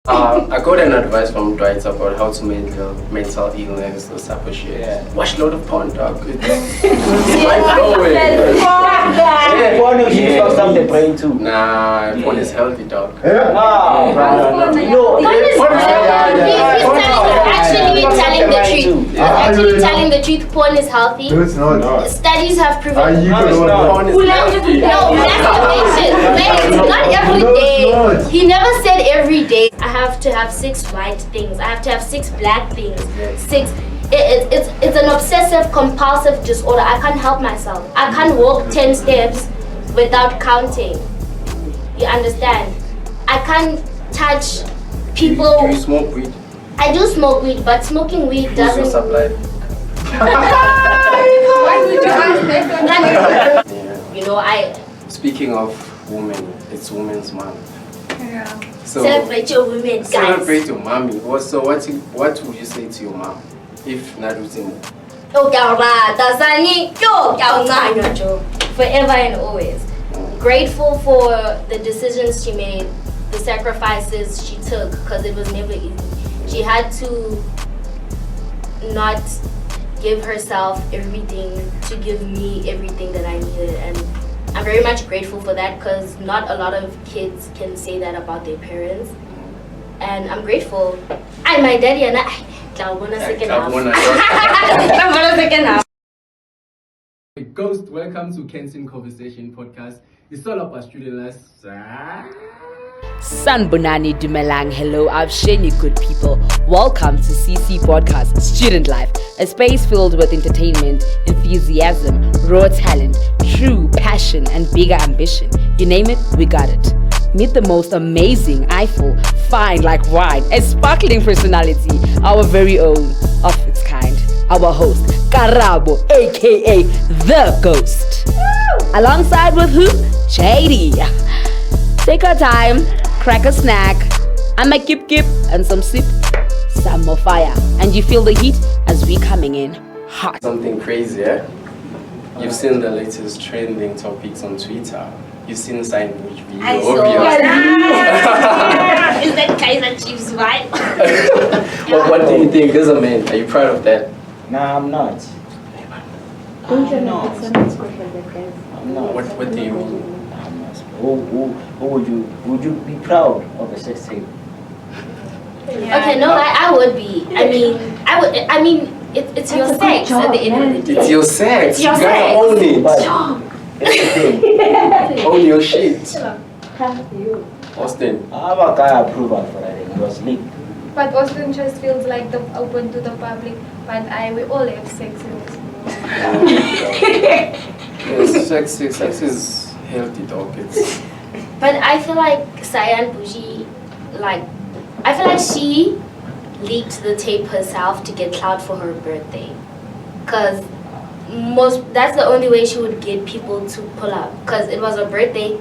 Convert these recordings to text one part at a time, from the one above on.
I got an advice from Dwight about how to handle mental illness, those type of shit. Yeah. Watch a lot of porn, dog. It's mind-blowing. Yeah. Porn fucks up the brain too. Nah, porn is healthy, dog. No. Actually telling the truth, porn is healthy. No, it's not. Studies have proven. Porn is healthy. No, masturbation. Wait, not every day. He never said every day. I have to have 6 white things. I have to have 6 black things. 6. It's an obsessive compulsive disorder. I can't help myself. I can't walk 10 steps without counting. You understand? I can't touch people. Do you smoke weed? I do smoke weed, but smoking weed Who's your doesn't. supply? Why would you ask that? You know, I Speaking of women, it's Women's Month. Yeah. So celebrate your women, guys. celebrate your mommy. So what would you say to your mom if Narutimo? Forever and always. Grateful for the decisions she made, the sacrifices she took, because it was never easy. She had to not give herself everything to give me everything that I needed, and I'm very much grateful for that, because not a lot of kids can say that about their parents, and I'm grateful. My daddy and I Ghost, welcome to Kenton Conversation Podcast. It's all about student life. Sanbonani Dumelang, hello, Avsheni good people. Welcome to CC Podcast Student Life, a space filled with entertainment, enthusiasm, raw talent, true passion, and bigger ambition. You name it, we got it. Meet the most amazing, eyeful, fine like wine, a sparkling personality, our very own, of its kind, our host, Karabo, aka The Ghost. Alongside with who? JD. Take our time, crack a snack, I make kip and some sip, some more fire, and you feel the heat as we coming in hot. Something crazy, yeah? You've seen the latest trending topics on Twitter. You've seen Cyan video. I saw Is that Kaiser Chiefs right? What do you think as a man? Are you proud of that? Nah, I'm not. I'm not. What do you mean? I'm not. Who would you be proud of a sex tape? Okay, no, I would be. I mean, it's your sex at the end of the day. It's your sex. It's your You gotta sex. own it. But that's the thing. Own your shit. Austin. I have a guy approval for that. It was leaked. But Austin just feels like the open to the public. But we all have sex in this Yes, sex is healthy, dog. It's But I feel like Cyan Boujee, I feel like she leaked the tape herself to get clout for her birthday. Cause that's the only way she would get people to pull up. Cause it was her birthday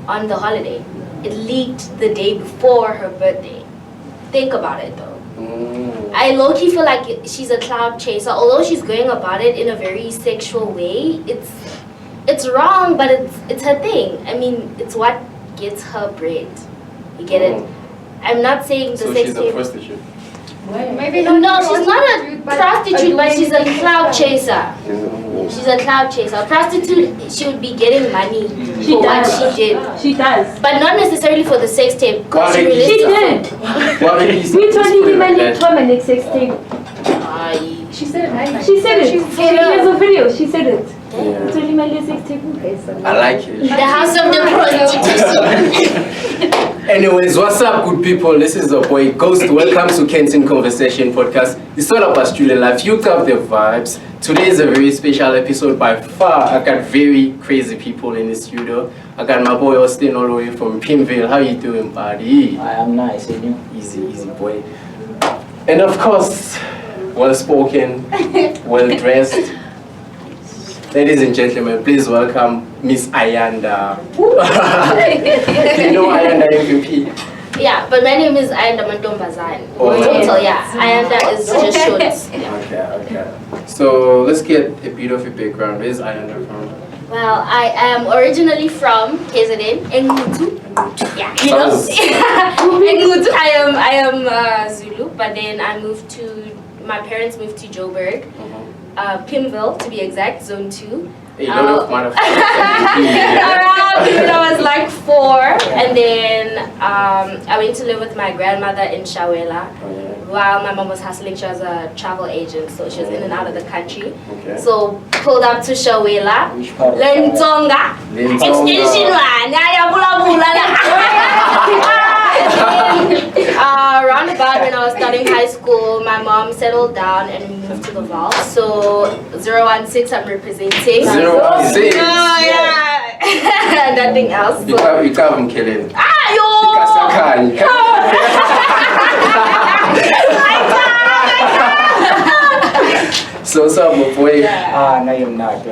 on the holiday. It leaked the day before her birthday. Think about it though. I low-key feel like she's a clout chaser. Although she's going about it in a very sexual way, it's wrong, but it's her thing. I mean, it's what gets her bread. You get it? I'm not saying the so sex she's a tape. prostitute. Maybe No, she's not a prostitute, but she's a clout chaser. She's a clout chaser. A prostitute, she would be getting money for what she did. She does. But not necessarily for the sex tape, because she released She it. did. We told him money to a next sex tape. She said it. She said it. Here's a video. She said it. Yeah. We told him money sex tape. Okay, so. I like it. The house of the prostitution. Anyways, what's up, good people? This is the boy Ghost. Welcome to Kenton Conversation Podcast. It's all about student life. You got the vibes. Today is a very special episode by far. I got very crazy people in the studio. I got my boy Austin all the way from Pimville. How you doing, buddy? I am nice, and you? Easy boy. And of course, well spoken, well dressed. Ladies and gentlemen, please welcome Miss Ayanda. Do you know Ayanda MVP? Yeah, but my name is Ayanda Mantombazane. Oh, Total, yeah. Ayanda is just short. Okay. So let's get a bit of a background. Where's Ayanda from? Well, I am originally from KZN, Engutu. Yeah, you know. Engutu. I am Zulu, but then my parents moved to Joburg, Pimville to be exact, Zone 2. A lot of motherfuckers. Around when I was like 4, and then I went to live with my grandmother in Shawela. While my mom was hustling, she was a travel agent, so she was in and out of the country. Okay. So pulled up to Shawela, Which part of Lentonga, extension one, around about when I was starting high school, my mom settled down and we moved to the Val. So 016, I'm representing. 016. Oh yeah. Nothing else. You can't kill it. So boy. No, you're not,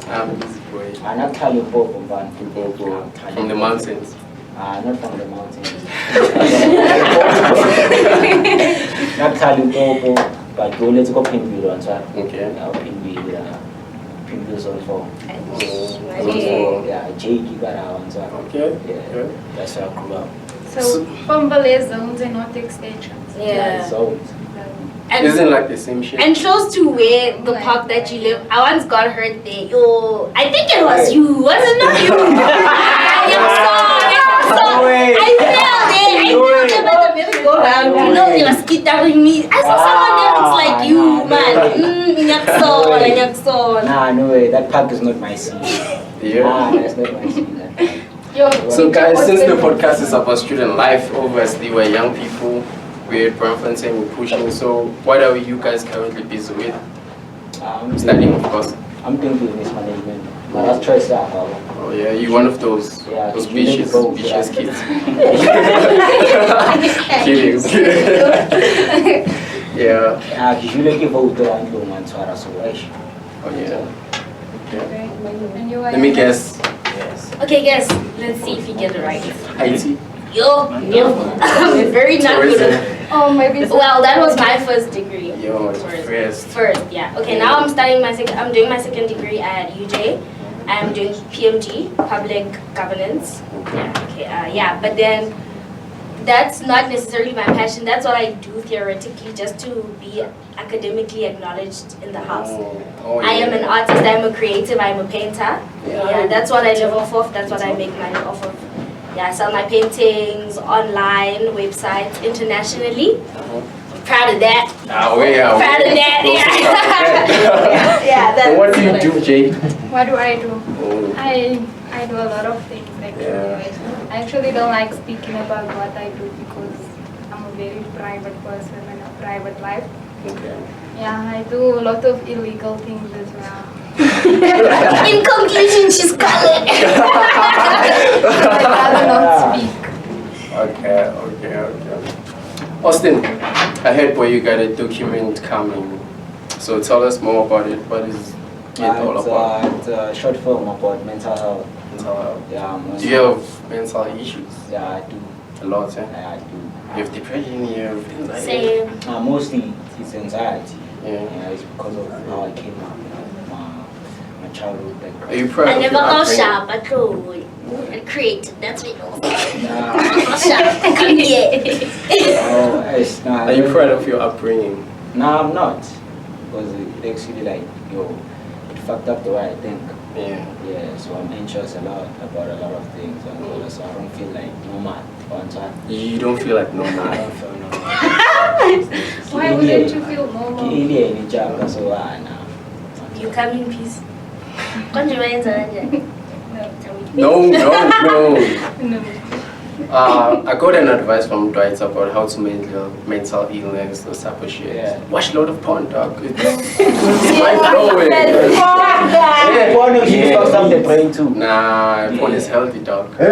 I'm this boy. I'm not Kalipopo, man. From the mountains. Not from the mountains. Not Kalipopo, but go let's go Pinville on top. Okay. Pinville Zone 4. Yeah, Jake, you got out on top. Okay. Yeah, that's how I grew up. So, Pambale zones and not extensions. Yeah. Zones. And isn't like the same shit. And close to where the park that you live, I once got hurt there. Yo, I think it was you. Was it not you? I fell there. But the minute go down, you know, they were skittering me. I saw someone there looks like you, man. Nah, no way. That park is not my scene. Yeah. Nah, that's not my scene. So guys, since the podcast is about student life, obviously we're young people. We're referencing, we're pushing. So what are you guys currently busy with? Studying, of course. I'm doing business management. But that's choice that. Oh yeah, you're one of those bitches kids. Kidding. Yeah. Usually give out the one to our situation. Oh yeah. Okay. And you Let me guess. Yes. Okay, guys, let's see if you get it right. IT. Yo, I'm very not good at. Oh, maybe. Well, that was my first degree. Yo, First, yeah. Okay, now I'm studying I'm doing my second degree at UJ. I'm doing PMG, Public Governance. Yeah, but then that's not necessarily my passion. That's what I do theoretically, just to be academically acknowledged in the house. I am an artist, I'm a creative, I'm a painter. Yeah, that's what I live off of, that's what I make money off of. Yeah, I sell my paintings online, websites, internationally. Proud of that. Proud of that, yeah. Yeah, that's. And what do you do, Jay? What do? I do a lot of things actually. Yeah. I actually don't like speaking about what I do because I'm a very private person and a private life. Okay. Yeah, I do a lot of illegal things as well. In conclusion, she's colored. I'd rather not speak. Okay. Austin, I heard where you got a document coming. So tell us more about it. What is it all about? It's a short film about mental health. Mental health. Yeah. Do you have mental issues? Yeah, I do. A lot, eh? Yeah, I do. You have depression, you have anxiety. Same. Mostly it's anxiety. Yeah. It's because of how I came up. My childhood background. Are you proud I of never your go upbringing? shop, I go and create. That's me. Nah. Go shop, create. Are you proud of your upbringing? No, I'm not. Because it actually it fucked up the way I think. Yeah. Yeah, so I'm anxious about a lot of things, and so I don't feel like normal on time. You don't feel like I normal. don't feel normal. Why wouldn't you feel normal? You come in peace. No. No. I got an advice from Dwight about how to manage mental illness, those type of shit. Yeah. Watch a lot of porn, dog. It's mind-blowing. Porn actually fucks up the brain too. Nah, porn is healthy, dog. No,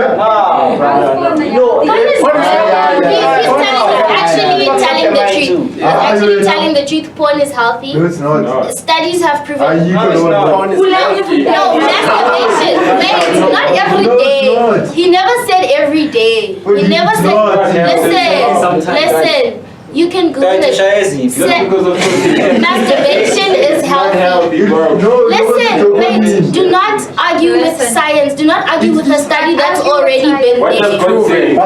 He's telling the truth. He's actually telling the truth. Porn is healthy. No, it's not. Studies have proven. Porn is healthy. No, masturbation. Wait, not every day. He never said every day. He never said. Listen. You can Google Don't it. say Masturbation is healthy. Listen, wait, do not argue with science. Do not argue with a study that's already been What does there. God say? It's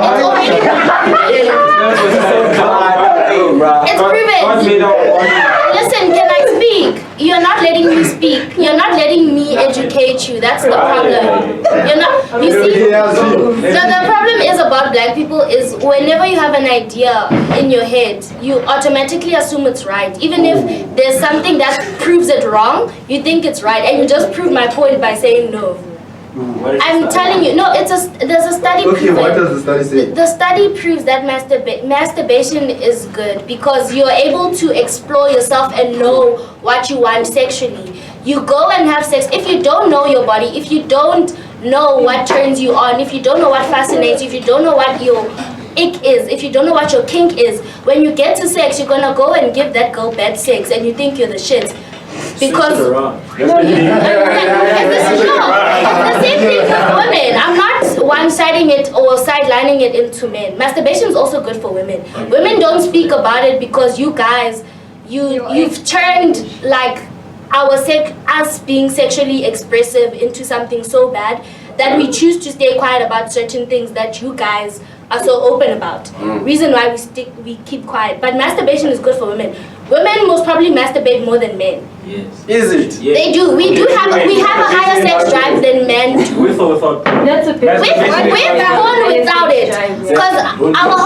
already It's proven. Listen, can I speak? You're not letting me speak. You're not letting me educate you. That's the problem. You're not. You see, the problem is about black people is whenever you have an idea in your head, you automatically assume it's right. Even if there's something that proves it wrong, you think it's right, and you just prove my point by saying no. I'm telling you, no. There's a study. Okay, what does the study say? The study proves that masturbation is good because you're able to explore yourself and know what you want sexually. You go and have sex. If you don't know your body, if you don't know what turns you on, if you don't know what fascinates you, if you don't know what your ick is, if you don't know what your kink is, when you get to sex, you're gonna go and give that girl bad sex and you think you're the shit. Because it's the same thing with women. I'm not one-siding it or sidelining it into men. Masturbation is also good for women. Women don't speak about it because you guys, you've turned like us being sexually expressive into something so bad that we choose to stay quiet about certain things that you guys are so open about. Reason why we keep quiet. But masturbation is good for women. Women most probably masturbate more than men. Yes. Is it? Yes. They do. We have a higher sex drive than men do. With or without? That's a With or without it. Because our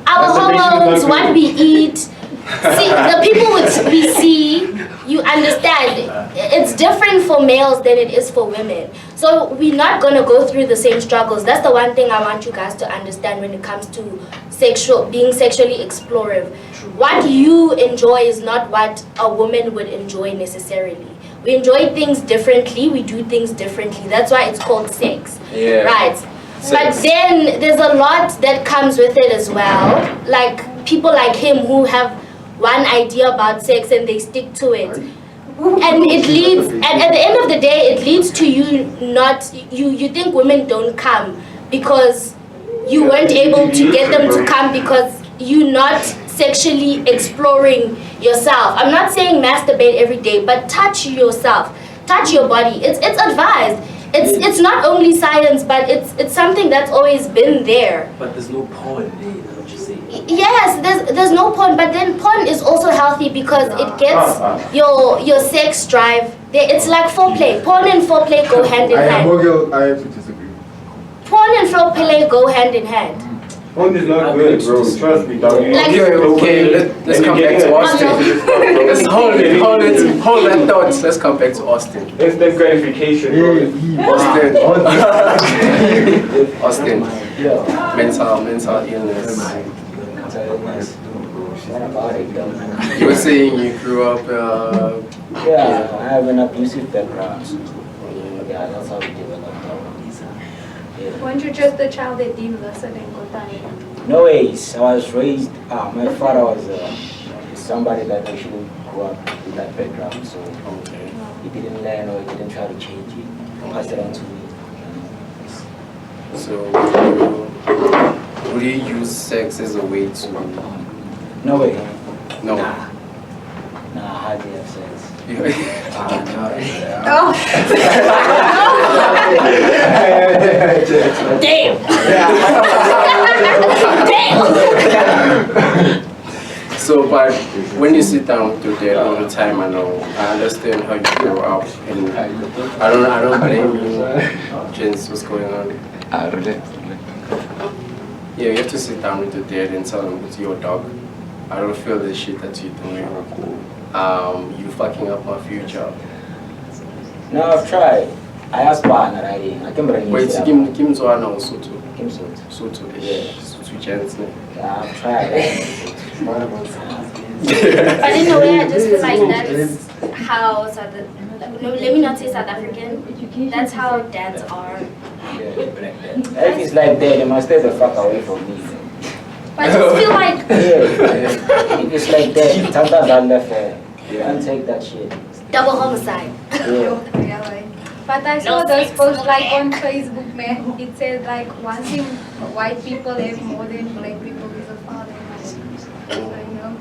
hormones, what we eat, see, the people we see, you understand, it's different for males than it is for women. So we're not going to go through the same struggles. That's the one thing I want you guys to understand when it comes to being sexually explorative. What you enjoy is not what a woman would enjoy necessarily. We enjoy things differently, we do things differently. That's why it's called sex. Yeah. Right. Sex. But then there's a lot that comes with it as well. Like people like him who have one idea about sex and they stick to it. And it leads, and at the end of the day, it leads to you think women don't come because you weren't able to get them to come because you're not sexually exploring yourself. I'm not saying masturbate every day, but touch yourself, touch your body. It's advised. It's not only science, but it's something that's always been there. But there's no porn there, is what you say. Yes, there's no porn, but then porn is also healthy because it gets your sex drive. It's like foreplay. Porn and foreplay go hand in hand. I have to disagree. Porn and foreplay go hand in hand. Porn is not good, bro. Trust me, dog. Okay, let's come back to Austin. Let's hold that thought. Let's come back to Austin. Instant gratification, bro. Austin. Mental illness. What about it, though? You were saying you grew up. Yeah, I have an abusive background. Yeah, that's how we developed. Weren't you just a child that didn't listen and got tired? No ways. I was raised. My father was somebody that actually grew up with that background, so he didn't learn or he didn't try to change it. He passed it on to me. So, would you use sex as a way to? No way. No. Nah, I hardly have sex. Damn. So, but when you sit down with your dad all the time, I understand how you grow up, and I don't blame you. Jens, what's going on? Yeah, you have to sit down with your dad and tell him it's your dog. I don't feel the shit that you're doing. You fucking up my future. No, I've tried. I asked Pan already. I can bring Wait, it. Kim Zoana or Soto? Kim Sot. Soto-ish. Yeah. Soto Jens. Yeah, I've tried. But in a way, I just feel like that's how let me not say South African. That's how dads are. If it's like that, they must stay the fuck away from me. But I just feel like If it's like that, sometimes I left you can't take that shit. double homicide. Yeah. But I saw those posts like on Facebook, man. It said like one thing white people have more than black people is a father. So, you know.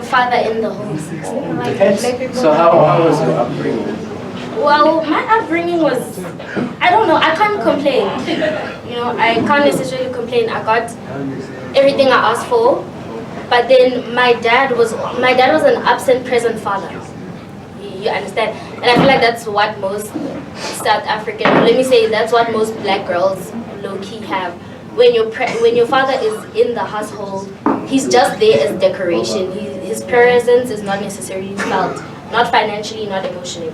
Father in the home. Like black people. So how was your upbringing? Well, my upbringing was, I don't know, I can't complain. You know, I can't necessarily complain. I got everything I asked for. But then my dad was an absent present father. You understand? And I feel like that's what most South African, let me say, that's what most black girls low-key have. When your father is in the household, he's just there as decoration. His presence is not necessarily felt, not financially, not emotionally.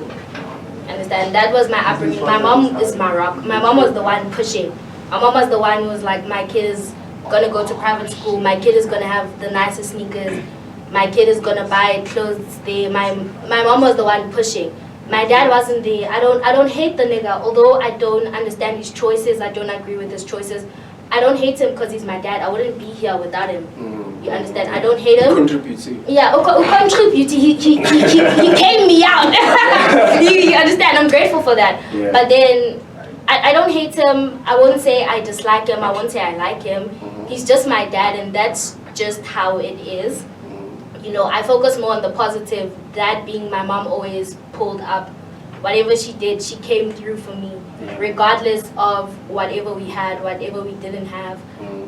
Understand? That was my upbringing. My mom is my rock. My mom was the one pushing. My mom was the one who was like, my kid is gonna go to private school. My kid is gonna have the nicest sneakers. My kid is gonna buy clothes there. My mom was the one pushing. My dad wasn't there. I don't hate the nigga, although I don't understand his choices. I don't agree with his choices. I don't hate him because he's my dad. I wouldn't be here without him. You understand? I don't hate him. Contributing. Yeah, contribute. He came me out. you understand? I'm grateful for that. Yeah. But then I don't hate him. I won't say I dislike him. I won't say I like him. He's just my dad, and that's just how it is. You know, I focus more on the positive. That being my mom always pulled up. Whatever she did, she came through for me. Regardless of whatever we had, whatever we didn't have.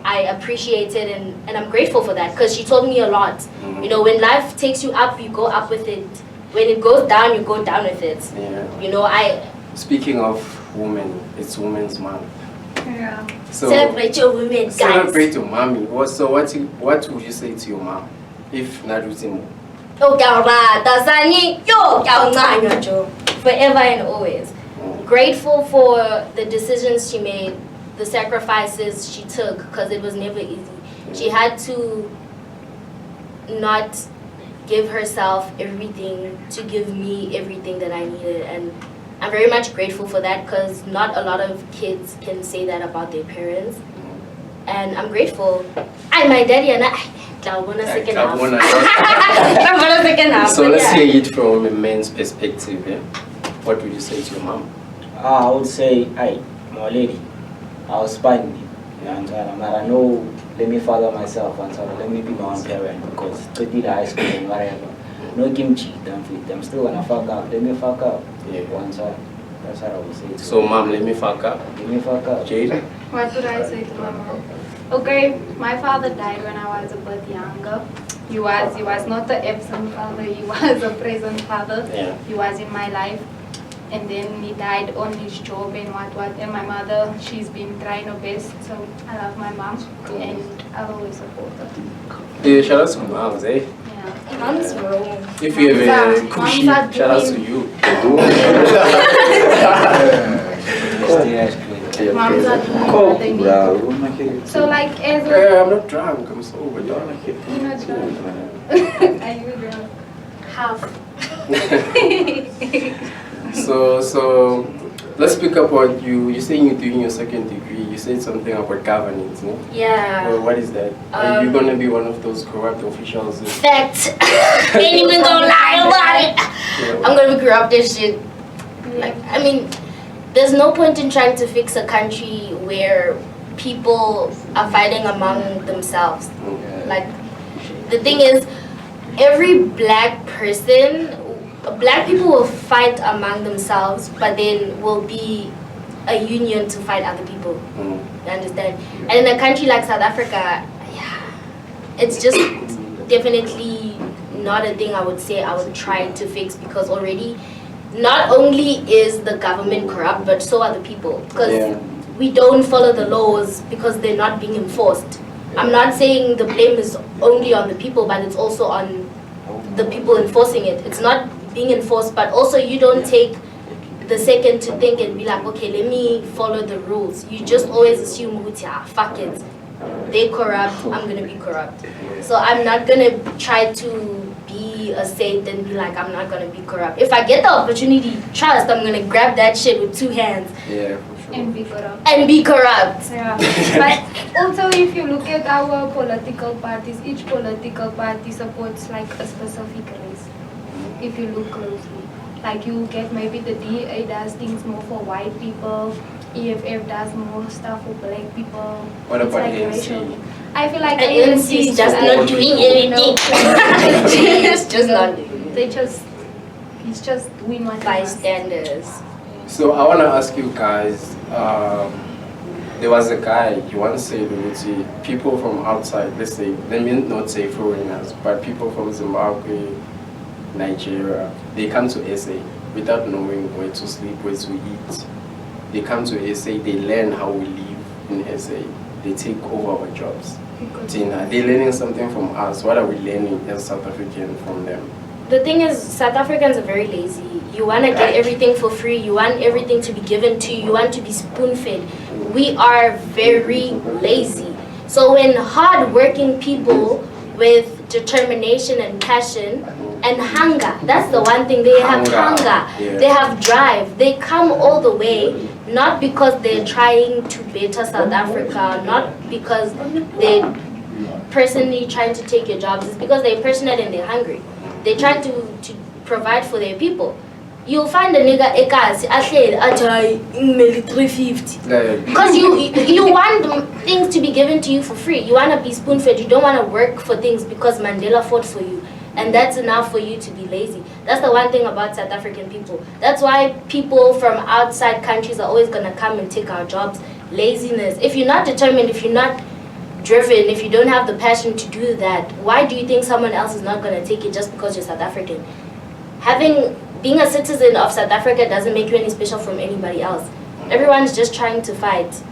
I appreciate it and I'm grateful for that because she told me a lot. You know, when life takes you up, you go up with it. When it goes down, you go down with it. Yeah. You know, Speaking of women, it's Women's Month. Yeah. So celebrate your women, guys. celebrate your mommy. So what would you say to your mom if Narutimo? Forever and always. Grateful for the decisions she made, the sacrifices she took, because it was never easy. She had to not give herself everything to give me everything that I needed, and I'm very much grateful for that because not a lot of kids can say that about their parents, and I'm grateful. My daddy and I second half. So let's hear it from a man's perspective. Yeah? What would you say to your mom? I would say, my lady, I was fine. I know, let me father myself and so let me be my own parent because to the high school and whatever. No kimchi, I'm still gonna fuck up. Let me fuck up. Yeah. One time. That's what I would say. So mom, let me fuck up. Let me fuck up. Jade? What would I say to my mom? Okay, my father died when I was a bit younger. He was not an absent father, he was a present father. Yeah. He was in my life. And then he died on his job and what. And my mother, she's been trying her best. So I love my mom and I'll always support her. Yeah, shout out to moms, eh? Yeah. Mom's wrong. If you have a cushy, Moms are shout out to doing- you. Moms are doing what they need. So like as a... I'm not drunk, I'm sober, don't like it. You're not drunk. Are you drunk? Half. So let's pick up on you're saying you're doing your second degree. You said something about governance, no? Yeah. Well, what is that? Are you gonna be one of those corrupt officials? Fact. Ain't even gonna lie about it. I'm gonna be corrupt as shit. Like, I mean, there's no point in trying to fix a country where people are fighting among themselves. Like, the thing is, every black people will fight among themselves, but then will be a union to fight other people. You understand? And in a country like South Africa, yeah, it's just definitely not a thing I would say I would try to fix because already not only is the government corrupt, but so are the people. Because we don't follow the laws because they're not being enforced. I'm not saying the blame is only on the people, but it's also on the people enforcing it. It's not being enforced, but also you don't take the second to think and be like, okay, let me follow the rules. You just always assume, fuck it. They corrupt, I'm gonna be corrupt. So I'm not gonna try to be a saint and be like, I'm not gonna be corrupt. If I get the opportunity, trust, I'm gonna grab that shit with two hands. Yeah, for sure. And be corrupt. And be corrupt. Yeah. But also if you look at our political parties, each political party supports like a specific race. If you look closely. Like you get maybe the DA does things more for white people, EFF does more stuff for black people. What It's about like ANC? racial. I feel like ANC is just not doing anything. It's just not doing They just, it's just doing what they want. bystanders. So I want to ask you guys, there was a guy, he once said, people from outside, let's say, let me not say foreigners, but people from Zimbabwe, Nigeria, they come to SA without knowing where to sleep, where to eat. They come to SA, they learn how we live in SA. They take over our jobs. Tina, they're learning something from us. What are we learning as South African from them? The thing is, South Africans are very lazy. You want to get everything for free. You want everything to be given to you. You want to be spoon-fed. We are very lazy. So when hard-working people with determination and passion and hunger, that's the one thing, they have hunger. Yeah. They have drive. They come all the way, not because they're trying to better South Africa, not because they're personally trying to take your jobs. It's because they're passionate and they're hungry. They try to provide for their people. You'll find a nigga ekas ahleli athi imeli 350 because you want things to be given to you for free. You want to be spoon-fed. You don't want to work for things because Mandela fought for you, and that's enough for you to be lazy. That's the one thing about South African people. That's why people from outside countries are always going to come and take our jobs. Laziness. If you're not determined, if you're not driven, if you don't have the passion to do that, why do you think someone else is not going to take it just because you're South African? Being a citizen of South Africa doesn't make you any special from anybody else. Everyone's just trying to fight.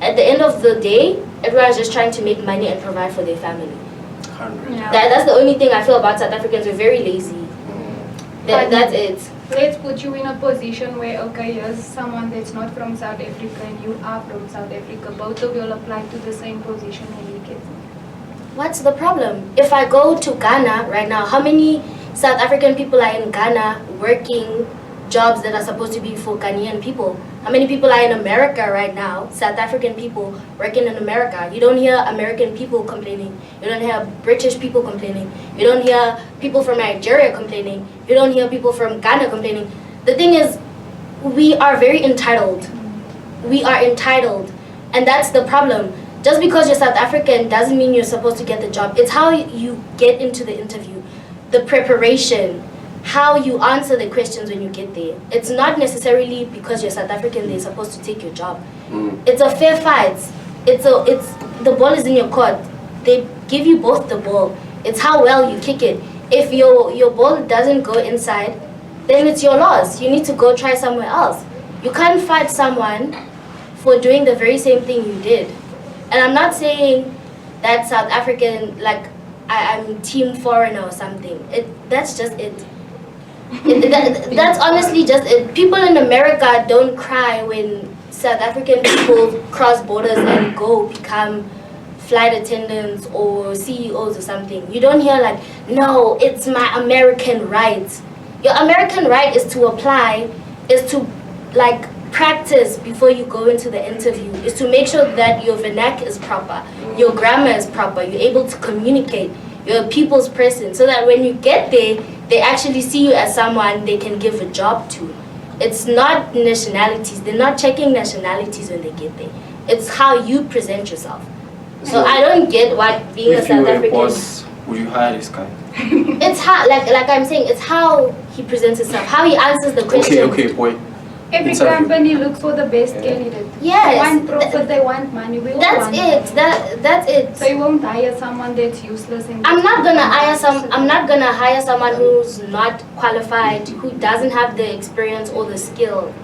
At the end of the day, everyone's just trying to make money and provide for their family. 100. Yeah. That's the only thing I feel about South Africans. We're very lazy. That's it. Let's put you in a position where, okay, here's someone that's not from South Africa and you are from South Africa. Both of you will apply to the same position and you get it. What's the problem? If I go to Ghana right now, how many South African people are in Ghana working jobs that are supposed to be for Ghanaian people? How many people are in America right now, South African people working in America? You don't hear American people complaining. You don't hear British people complaining. You don't hear people from Nigeria complaining. You don't hear people from Ghana complaining. The thing is, we are very entitled. We are entitled. And that's the problem. Just because you're South African doesn't mean you're supposed to get the job. It's how you get into the interview, the preparation, how you answer the questions when you get there. It's not necessarily because you're South African they're supposed to take your job. It's a fair fight. It's the ball is in your court. They give you both the ball. It's how well you kick it. If your ball doesn't go inside, then it's your loss. You need to go try somewhere else. You can't fight someone for doing the very same thing you did. And I'm not saying that South African, like I'm team foreigner or something. That's just it. That's honestly just it. People in America don't cry when South African people cross borders and go become flight attendants or CEOs or something. You don't hear like, no, it's my American right. Your American right is to apply, is to like practice before you go into the interview, is to make sure that your vernac is proper, your grammar is proper, you're able to communicate, you're a people's person, so that when you get there, they actually see you as someone they can give a job to. It's not nationalities. They're not checking nationalities when they get there. It's how you present yourself. So I don't get what being a South African. If you were a boss, would you hire this guy? It's how, like I'm saying, it's how he presents himself, how he answers the question. Okay, boy. Every Interview. company looks for the best candidate. Yes. They want profit, they want money. We all That's want it. money. That's it. So you won't hire someone that's useless. And I'm not gonna hire someone who's not qualified, who doesn't have the experience or the skill.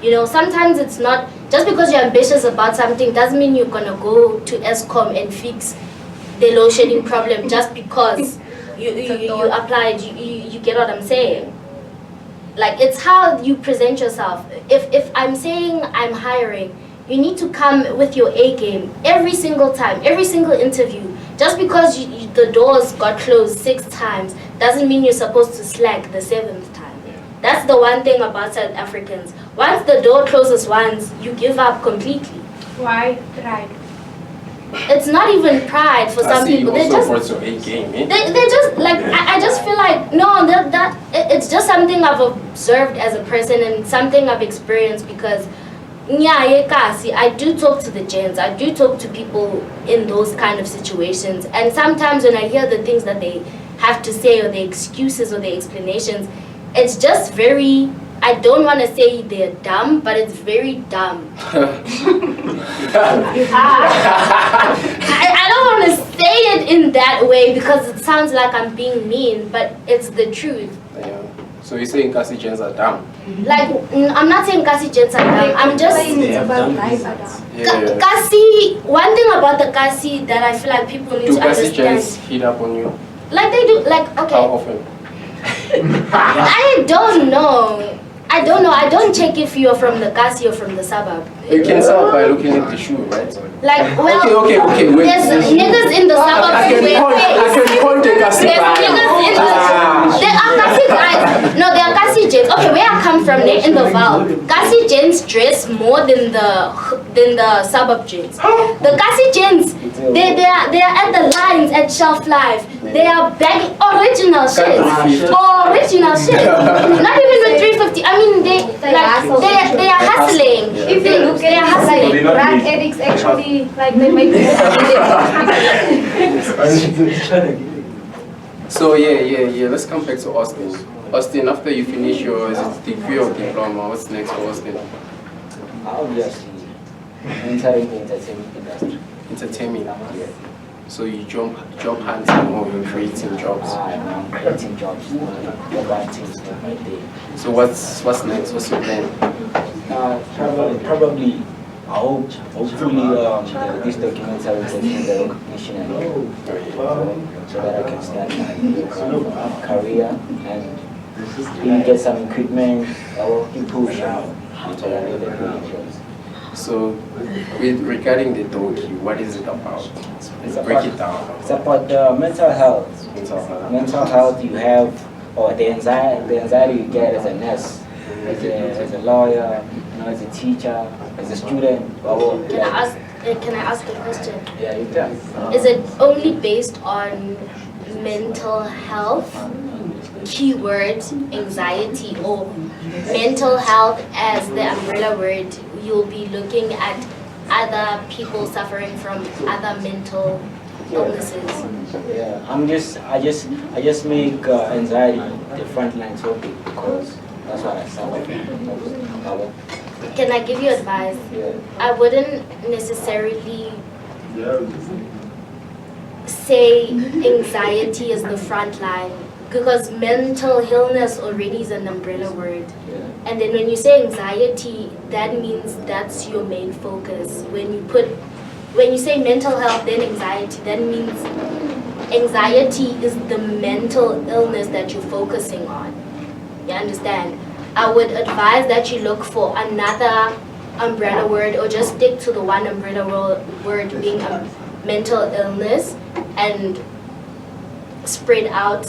You know, sometimes it's not just because you're ambitious about something doesn't mean you're gonna go to ESCOM and fix the load shedding problem just because you applied. You get what I'm saying? Like, it's how you present yourself. If I'm saying I'm hiring, you need to come with your A game every single time, every single interview. Just because the doors got closed 6 times doesn't mean you're supposed to slack the 7th time. That's the one thing about South Africans. Once the door closes once, you give up completely. why? Right. It's not even pride for some people. They just they just like I just feel like no, it's just something I've observed as a person and something I've experienced, because I do talk to the gents. I do talk to people in those kind of situations. And sometimes when I hear the things that they have to say, or the excuses or the explanations, it's just very, I don't want to say they're dumb, but it's very dumb. I don't want to say it in that way because it sounds like I'm being mean, but it's the truth. Yeah. So you're saying Kasi gens are dumb? Like, I'm not saying Kasi gents are dumb. I'm just They have done reasons. Yeah. Kasi. One thing about the Kasi that I feel like people need Do to Kasi understand. gens hit up on you? Like they do. Like How okay. often? I don't know. I don't check if you're from the Kasi or from the suburb. You can tell by looking at the shoe, right? Like, well, Okay, wait. there's niggas in the suburbs I who wear can face. point a Kasi There's guy. niggas in the. There are Kasi guys. No, there are Kasi gents. Okay, where I come from, in the Val, Kasi gents dress more than the suburb gents. The Kasi gents, they are at the lines at Shelf Life. They are bagging original shit. Original shit. Not even with 350. I mean, they are hustling. If they look They are at hustling. it, like drug addicts actually, like they make it. So yeah. Let's come back to Austin. Austin, after you finish your degree or diploma, what's next for Austin? Obviously, entering the entertainment industry. Entertainment. So you job hunting or you're creating jobs. I'm creating jobs, about things for my day. So what's next? What's your plan? Probably, hopefully, this documentary will get the recognition and so that I can start my career and really get some equipment or push. So regarding the docu, what is it about? Break it down. It's about mental health. Mental health you have, or the anxiety you get as a nurse, as a lawyer, as a teacher, as a student. Can I ask a question? Yeah, you can. Is it only based on mental health, keyword anxiety, or mental health as the umbrella word? You'll be looking at other people suffering from other mental illnesses. Yeah, I just make anxiety the frontline topic because that's what I suffer from. Can I give you advice? Yeah. I wouldn't necessarily say anxiety is the front line because mental illness already is an umbrella word. Yeah. And then when you say anxiety, that means that's your main focus. When you say mental health, then anxiety, that means anxiety is the mental illness that you're focusing on. You understand? I would advise that you look for another umbrella word or just stick to the one umbrella word being a mental illness and spread out,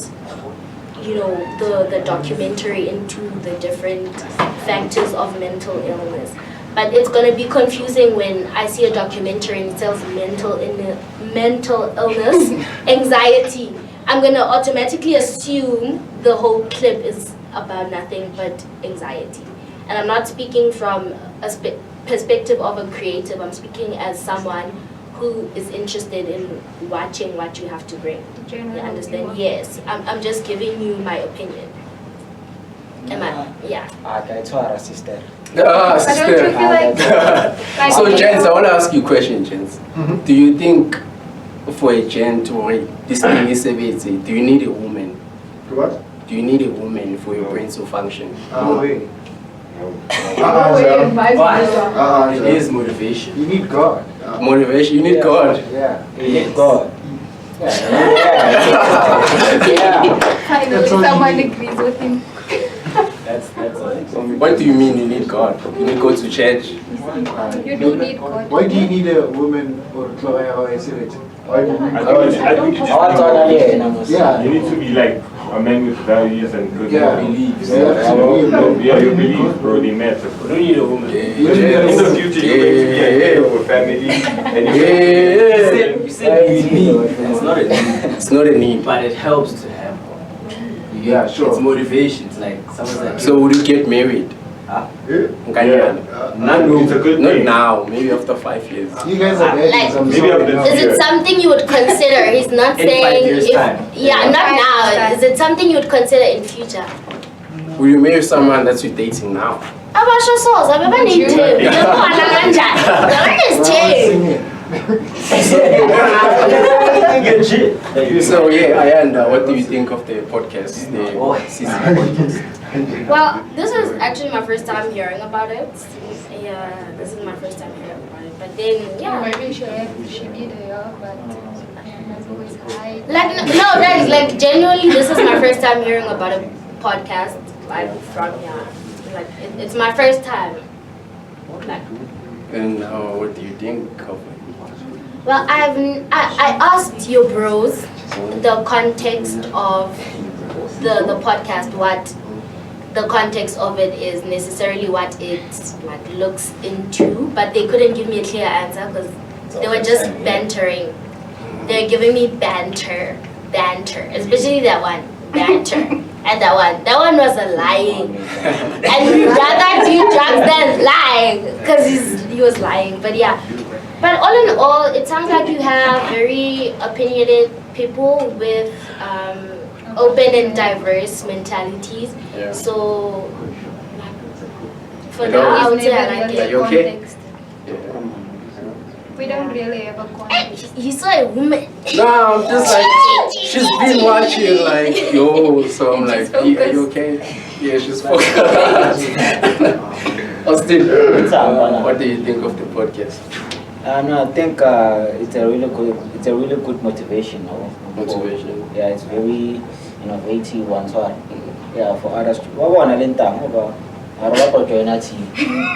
the documentary into the different factors of mental illness. But it's going to be confusing when I see a documentary and it says mental illness, anxiety. I'm going to automatically assume the whole clip is about nothing but anxiety. And I'm not speaking from a perspective of a creative. I'm speaking as someone who is interested in watching what you have to bring. You understand? Yes. I'm just giving you my opinion. Yeah. Okay, to our sister. Ah, But don't you sister. feel like So, gents, I want to ask you a question, gents. Do you think for a gent or this thing is do you need a woman? What? Do you need a woman for your brain to function? Wait. It is motivation. You need God. Motivation, you need God. Yeah. You need God. Yeah. finally someone agrees with him? That's What do you mean you need God? You need God to church? You do need God. Why do you need a woman or how I say it? Why do you need I God? think you Yeah. you need to be like a man with values and good Yeah. beliefs. You have to believe. Yeah, your beliefs, bro, they matter. You don't need a woman. In the future, you're going to be a head of a family. And You said you need. It's not a need, It's not a need. but it helps to have one. Yeah, sure. It's motivation. It's like someone's like. So would you get married? It's a good Not thing. now, maybe after 5 years. You guys are bad. Like- I'm Maybe sorry. after Is it something you would consider? He's not In 5 saying years' if, time. yeah, not 5 now. years' time. Is it something you would consider in future? Will you marry someone that you're dating now? Abasho souls, I've never need to. So yeah, Ayanda, what do you think of the podcast, the CC podcast? Well, this is actually my first time hearing about it. Yeah, this is my first time hearing about it. But then, yeah. Maybe she did her, but that's always high. Like, no, guys, like, genuinely, this is my first time hearing about a podcast, like, from here. Like, it's my first time. Like, And what do you think of it? well, I asked your bros the context of the podcast, what the context of it is, necessarily what it like looks into, but they couldn't give me a clear answer because they were just bantering. They're giving me banter, especially that one, banter, and that one was a lying, and we'd rather do drugs than lying because he was lying. But yeah, but all in all, it sounds like you have very opinionated people with open and diverse mentalities. Yeah. So for Hello? now, I would say I Never like really Are it. you okay? context. We don't really have a context. You saw a woman. No, I'm just like, she's been watching like, yo, so I'm like, are you okay? Yeah, she's focused. Austin, what do you think of the podcast? No, I think it's a really good motivation. Motivation. Yeah, it's very innovative one. So yeah, for others. What one about? I want to join a team.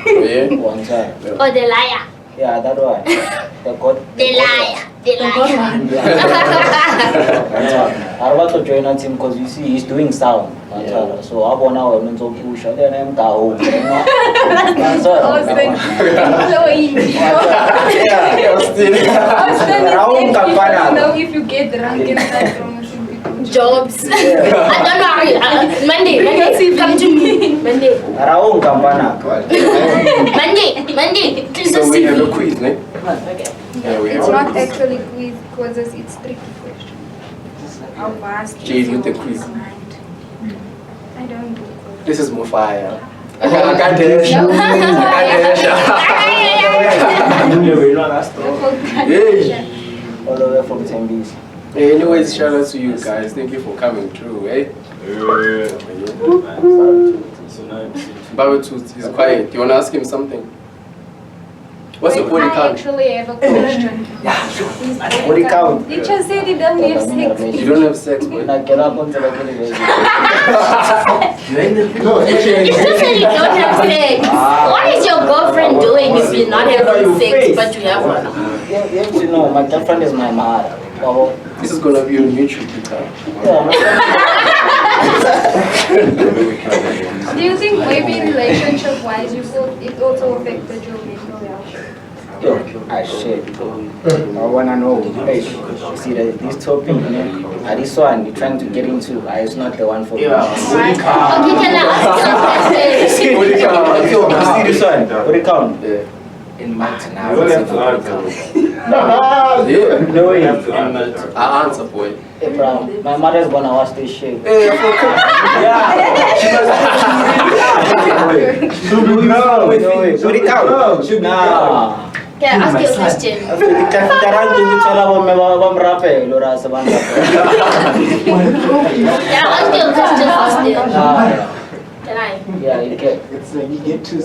Yeah? One side. Oh, the liar. Yeah, that one. The liar. I want to join a team because you see he's doing sound. Yeah. So I want to learn to push. Then I'm going. Now if you get drunk and start promoting people Jobs. I don't know. Monday, come to me. Monday. Monday. Please So we see have a me. quiz, ne? Okay. Yeah, we It's have not a quiz. actually quiz because it's tricky question. How vast Jade is with the your quiz. mind? I don't do quiz. This is more fire. I can't tell you. I can't Yeah. All the way from Tembis. Hey, anyways, shout out to you guys. Thank you for coming through, eh? Baba Tooth is quiet. Do you want to ask him something? What's your body I count? actually have a question. Body count. You just said you don't have sex. You don't have sex, boy. When I get up until I get it. No, You actually, just said you don't have sex. What is your girlfriend doing if you're not having sex but you have one? You have to know, my girlfriend is my mother. Baba. This is gonna be on YouTube. Do you think maybe relationship-wise it also affected your mental health? Shit. I wanna know. Hey, see this topic, this one you're trying to get into, it's not the one for me. Okay, can I ask you a question? See this one. What it count? In math now. You don't have to answer. Yeah. No way. I answer, boy. Hey, bro, my mother's gonna watch this shit. Hey, Yeah. should we know? No way. What it count? No, should we Nah. Can I ask you a question? Can you tell me about rape? Laura, someone rape. Can I ask you a question, Austin? Can I? Yeah, you get. It's you get to.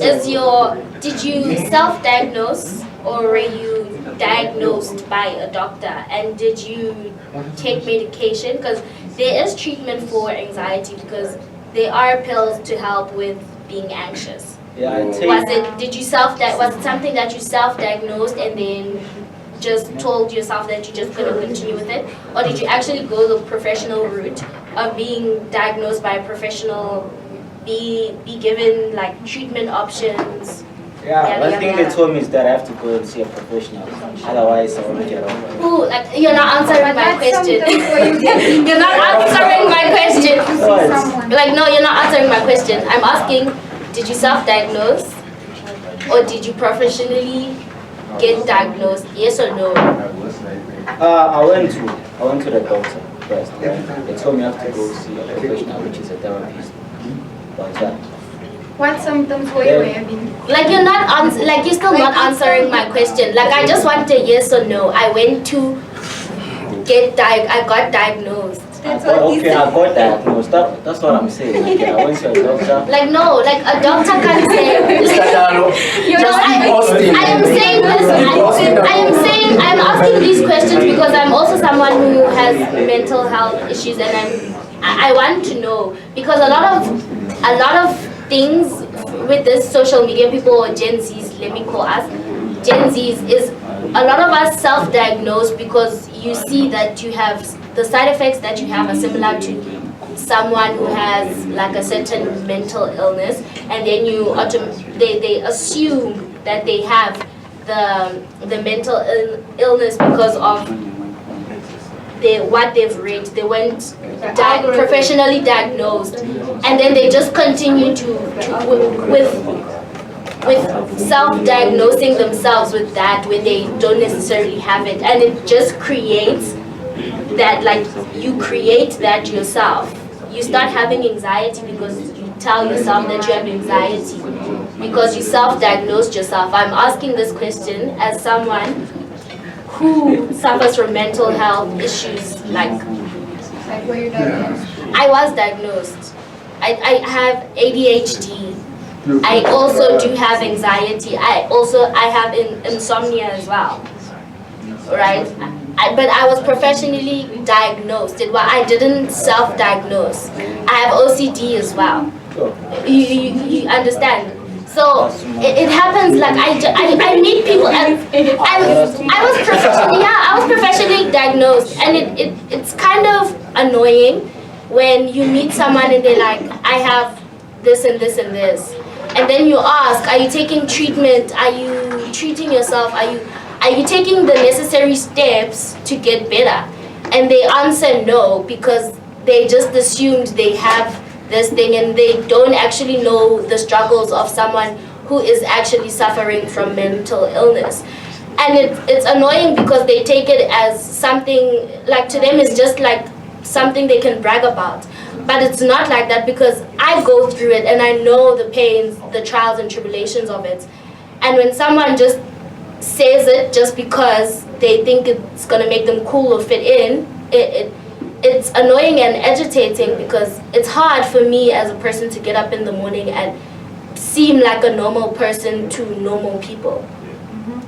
Did you self-diagnose or were you diagnosed by a doctor? And did you take medication? Because there is treatment for anxiety because there are pills to help with being anxious. Yeah, I take. Was it something that you self-diagnosed and then just told yourself that you just couldn't continue with it? Or did you actually go the professional route of being diagnosed by a professional, be given like treatment options? Yeah, one thing they told me is that I have to go and see a professional. Otherwise, I won't get over it. Ooh, like you're not answering my question. Something for you. You're not answering my question. What? Like no, you're not answering my question. I'm asking, did you self-diagnose? Or did you professionally get diagnosed? Yes or no? I went to the doctor first. They told me I have to go see a professional, which is a therapist. But What symptoms were you having? Like you're still not answering my question. Like I just want a yes or no. I went to I got diagnosed. That's what he okay, said. I got diagnosed. That's what I'm saying. Like, I went to a doctor. Like no, like a doctor can't say. Austin. I am saying this. I'm asking these questions because I'm also someone who has mental health issues, and I want to know because a lot of things with this social media people or Gen Zs, let me call us Gen Zs, is a lot of us self-diagnose because you see that you have the side effects that you have are similar to someone who has like a certain mental illness, and then they assume that they have the mental illness because of what they've read. They went professionally diagnosed, and then they just continue with self-diagnosing themselves with that when they don't necessarily have it, and it just creates that, like, you create that yourself. You start having anxiety because you tell yourself that you have anxiety because you self-diagnosed yourself. I'm asking this question as someone who suffers from mental health issues. Like Were you diagnosed? I was diagnosed. I have ADHD. I also do have anxiety. I have insomnia as well, right? But I was professionally diagnosed. I didn't self-diagnose. I have OCD as well. You understand? So it happens. Like I meet people, and I was professionally diagnosed, and it's kind of annoying when you meet someone and they're like, I have this and this and this. And then you ask, are you taking treatment? Are you treating yourself? Are you taking the necessary steps to get better? And they answer no because they just assumed they have this thing and they don't actually know the struggles of someone who is actually suffering from mental illness. And it's annoying because they take it as something, like to them it's just like something they can brag about. But it's not like that because I go through it and I know the pains, the trials and tribulations of it. And when someone just says it just because they think it's going to make them cool or fit in, it's annoying and agitating because it's hard for me as a person to get up in the morning and seem like a normal person to normal people.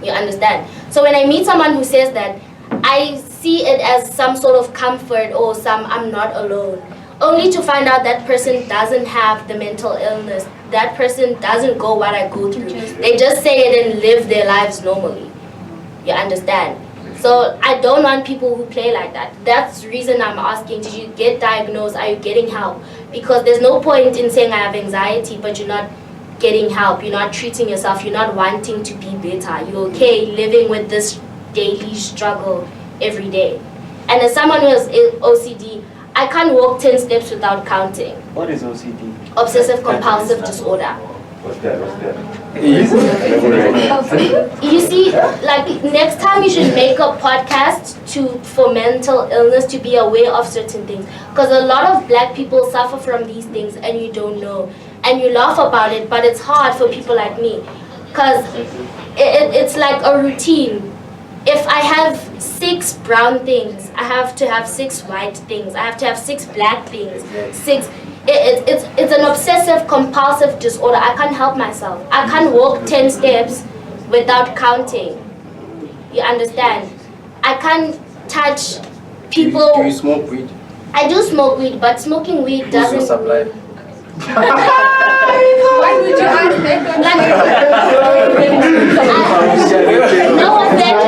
You understand? So when I meet someone who says that, I see it as some sort of comfort or I'm not alone. Only to find out that person doesn't have the mental illness. That person doesn't go what I go through. They just say it and live their lives normally. You understand? So I don't want people who play like that. That's the reason I'm asking, did you get diagnosed? Are you getting help? Because there's no point in saying I have anxiety, but you're not getting help. You're not treating yourself. You're not wanting to be better. You're okay living with this daily struggle every day. And as someone who has OCD, I can't walk 10 steps without counting. What is OCD? Obsessive compulsive disorder. What's that? You see, like next time you should make a podcast for mental illness to be aware of certain things. Because a lot of black people suffer from these things and you don't know. And you laugh about it, but it's hard for people like me. Because it's like a routine. If I have 6 brown things, I have to have 6 white things. I have to have 6 black things. It's an obsessive compulsive disorder. I can't help myself. I can't walk 10 steps without counting. You understand? I can't touch people. Do you smoke weed? I do smoke weed, but smoking weed doesn't. Who's your supply? Why would you ask that? No offense.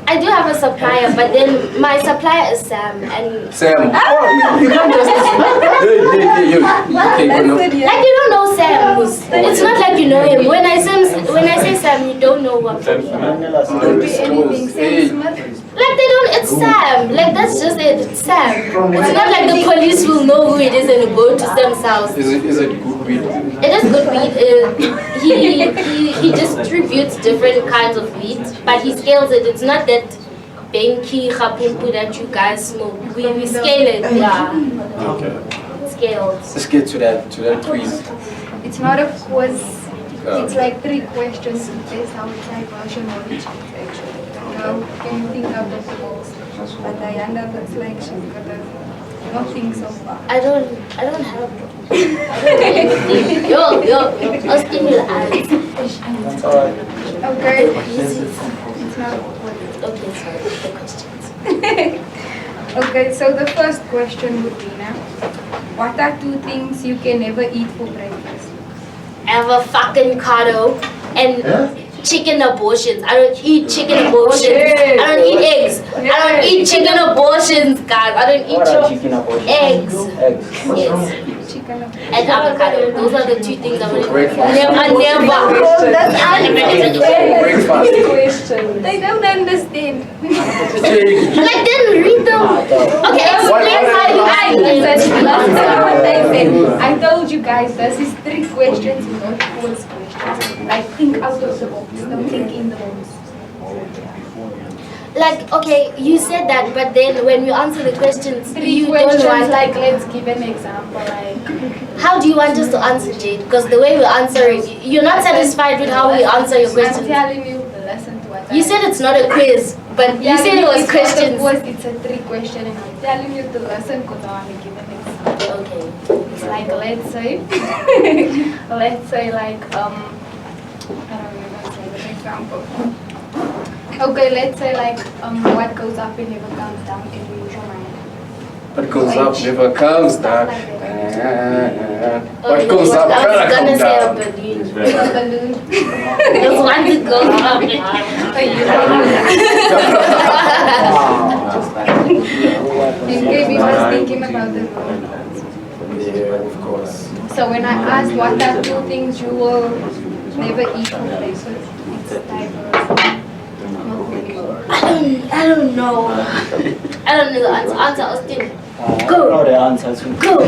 I do have a supplier, but then my supplier is Sam, and Sam. Oh, you can't just. Okay, no. like you don't know Sam. It's not like you know him. When I say Sam, you don't know what. Could be anything. Sam Smith. Like they don't. It's Sam. Like that's just it. It's Sam. It's not like the police will know who it is and go to Sam's house. Is it good weed? It is good weed. He distributes different kinds of weed, but he scales it. It's not that benki khapumpu that you guys smoke. We scale it. Yeah. Okay. Scaled. Let's get to that quiz. It's not a quiz. It's like 3 questions to test how it's like version knowledge actually. Now, can you think out of the box? But Ayanda looks like she's got nothing so far. I don't have. Yo, Austin will answer. Okay. It's not a quiz. Okay, sorry. The questions. Okay, so the first question would be now, what are 2 things you can never eat for breakfast? Avocado and chicken abortions. I don't eat chicken abortions. I don't eat eggs. I don't eat chicken abortions, guys. I don't eat What are chicken abortions? eggs. Eggs. Yes. Chicken abortion. And avocado. Those are the 2 things I would Breakfast. never. That's Breakfast. question. They don't understand. Like then read them. Okay, explain how you Listen what they said. I told you guys this is 3 questions, not 4 questions. Like think out of the box. Don't think in the box. Like, okay, you said that, but then when you answer the questions, 3 you questions, don't want. like let's give an example. Like How do you want us to answer, Jade? Because the way we answer it, you're not satisfied with how we answer your I'm questions. telling you the lesson to what You said it's not a quiz, but you said it was questions. It's a 3 question, and I'm telling you the lesson because I want to give an example. Okay. It's like let's say like I don't know how to say the example. Okay, let's say like what goes up and never comes down. Can you use your mind? What goes up never comes down. What goes up I was never gonna comes say a down. balloon. A balloon. There's one that goes up. Okay, we was thinking about the balloon. Yeah, of course. So when I asked what are 2 things you will never eat for breakfast, it's diverse. I don't know. I don't know the answer. Answer, Austin. I don't know the answer to Go. Go.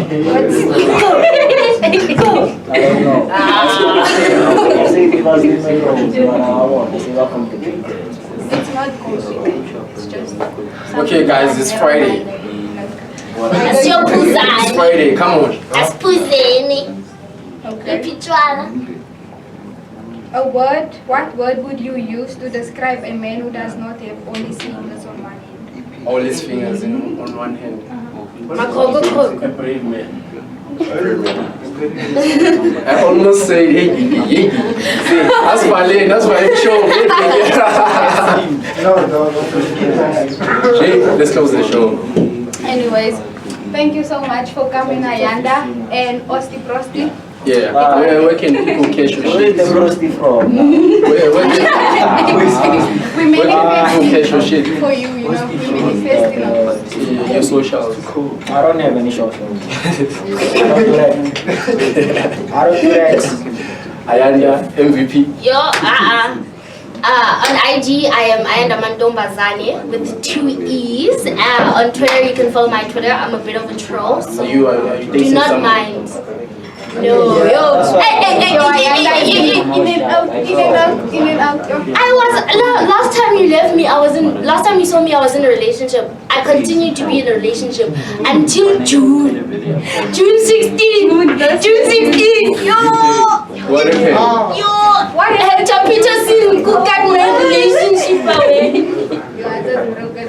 I don't know. I say it was in my room, but I want to see what complicated. It's not complicated. It's just Okay, guys, it's Friday. That's your It's puzani. Friday, come on. That's puzani. okay. Pichuana. What word would you use to describe a man who does not have only fingers on one hand? All his fingers on one hand. Makoko. A brave man. I almost said, hey, see, that's my lane, that's my show. No. Jay, let's close the show. Anyways, thank you so much for coming, Ayanda and Osti Prosti. Yeah, where can people catch your Where is the shit? roasty from? Where We can people catch your shit? for you, you know, we manifesting our Your socials. I don't have any short films. I don't do that. Ayanda, MVP. Yo, on IG, I am Ayanda Mandombazane with 2 E's. On Twitter, you can follow my Twitter. I'm a bit of a troll, so Are you do dating not someone? mind. No, yo. Hey. in and out. I was last time you left me. Last time you saw me, I was in a relationship. I continued to be in a relationship until June 16. Yo. What okay? What had Chapita seen cook at my relationship away?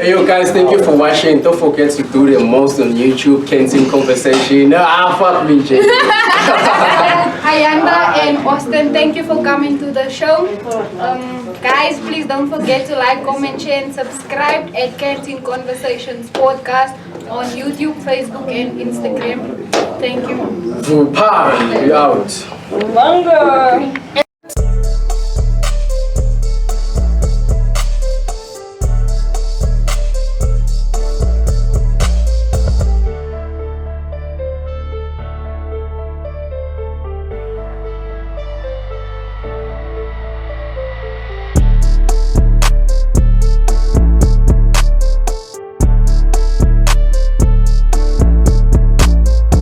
Hey yo guys, thank you for watching. Don't forget to do the most on YouTube, Kenton Conversation. Fuck me, Jay. Ayanda and Austin, thank you for coming to the show. Guys, please don't forget to like, comment, share, and subscribe at Canteen Conversations Podcast on YouTube, Facebook, and Instagram. Thank you. We out. And